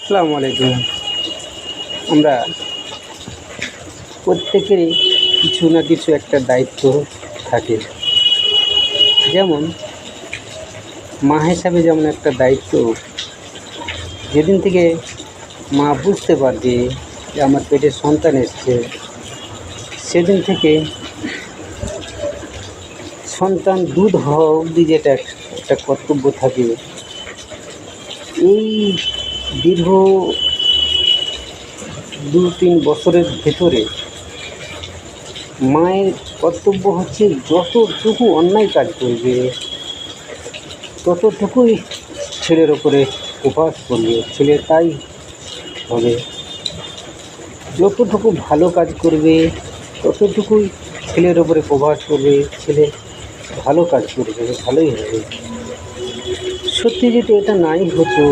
আসসালামু আলাইকুম। আমরা প্রত্যেকেরই কিছু না কিছু একটা দায়িত্ব থাকে। যেমন মা হিসাবে যেমন একটা দায়িত্ব, যেদিন থেকে মা বুঝতে পারবে যে আমার পেটে সন্তান এসছে, সেদিন থেকে সন্তান দুধ হওয়া অবধি যেটা একটা কর্তব্য থাকে, এই দীর্ঘ 2-3 বছরের ভেতরে মায়ের কর্তব্য হচ্ছে যতটুকু অন্যায় কাজ করবে ততটুকুই ছেলের ওপরে প্রভাব পড়বে, ছেলে তাই হবে। যতটুকু ভালো কাজ করবে ততটুকুই ছেলের ওপরে প্রভাব পড়বে, ছেলে ভালো কাজ করবে, ভালোই হবে। সত্যি যদি এটা নাই হতো